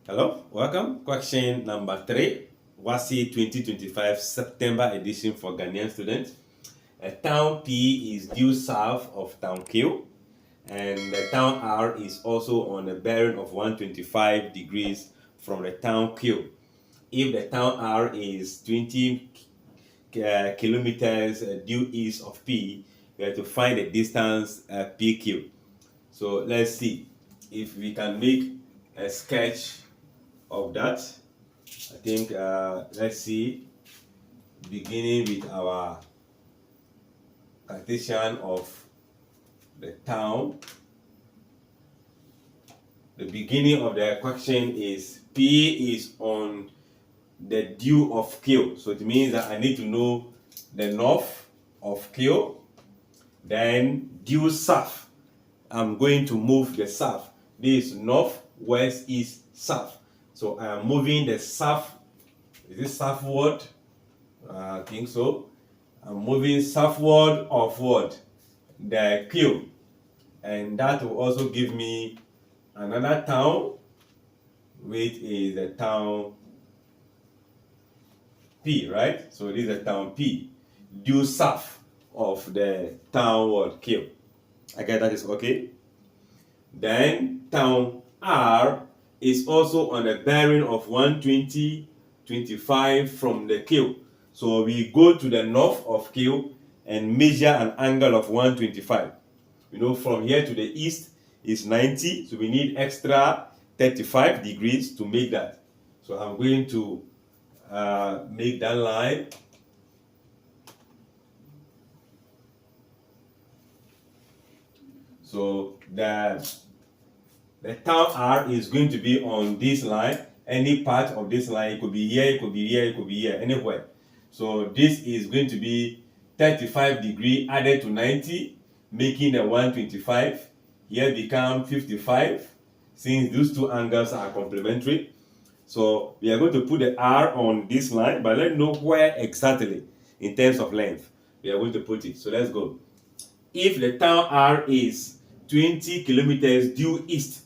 Hello, welcome. Question number 3, WASSCE 2025 September edition for Ghanaian students. A town P is due south of town Q, and the town R is also on a bearing of 125 degrees from the town Q. If the town R is 20 kilometers due east of P, we have to find the distance PQ. So let's see if we can make a sketch of that. I think let's see, beginning with our Cartesian of the town. The beginning of the question is P is on the due of Q, so it means that I need to know the north of Q, then due south. I'm going to move the south. This is north, west, east, south. So I am moving the south. Is this southward? I think so. I'm moving southward of what? The Q. And that will also give me another town, which is the town P, right? So this is the town P, due south of the town what? Q. Okay, that is okay. Then town R is also on a bearing of 120-25 from the Q. So we go to the north of Q and measure an angle of 125. You know, from here to the east is 90, so we need extra 35 degrees to make that. So I'm going to make that line. So the town R is going to be on this line. Any part of this line, it could be here, it could be here, it could be here, anywhere. So this is going to be 35 degrees added to 90, making the 125. Here become 55, since those two angles are complementary. So we are going to put the R on this line, but let's know where exactly in terms of length we are going to put it. So let's go. If the town R is 20 kilometers due east,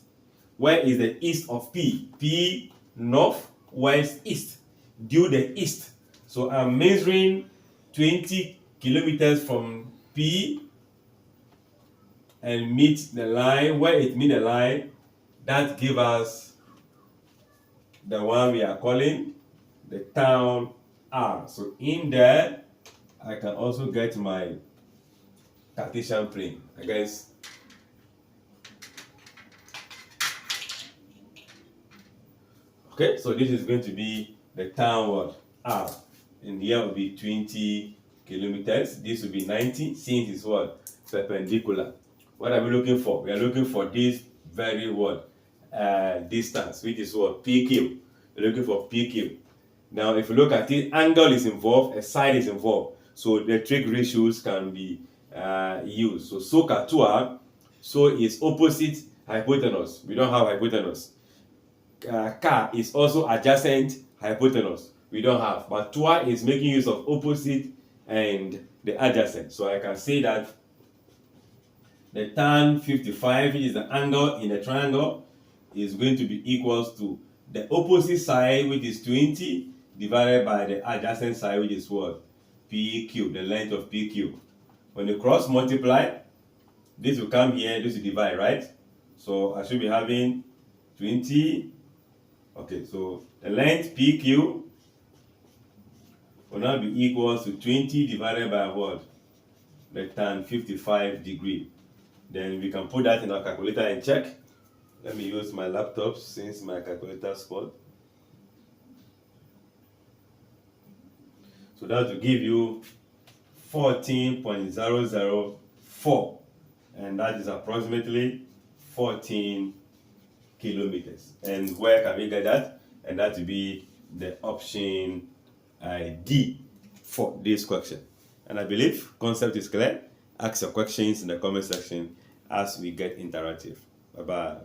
where is the east of P? P, north, west, east. Due the east. So I'm measuring 20 kilometers from P and meet the line. Where it meets the line, that gives us the one we are calling the town R. So in there, I can also get my Cartesian plane, I guess. Okay, so this is going to be the town what? R. And here will be 20 kilometers. This will be 90, since it's what? Perpendicular. What are we looking for? We are looking for this very what? Distance, which is what? PQ. We're looking for PQ. Now, if you look at it, angle is involved, a side is involved. So the trig ratios can be used. So SOHCAHTOA, so is opposite hypotenuse. We don't have hypotenuse. Ka is also adjacent hypotenuse. We don't have. But TOA is making use of opposite and the adjacent. So I can say that the tan 55, which is the angle in the triangle, is going to be equals to the opposite side, which is 20, divided by the adjacent side, which is what? PQ, the length of PQ. When you cross multiply, this will come here, this will divide, right? So I should be having 20. Okay, so the length PQ will now be equals to 20 divided by what? The tan 55 degree. Then we can put that in our calculator and check. Let me use my laptop since my calculator spoiled. So that will give you 14.004, and that is approximately 14 kilometers. And where can we get that? And that will be the option D for this question. And I believe concept is clear. Ask your questions in the comment section as we get interactive. Bye bye.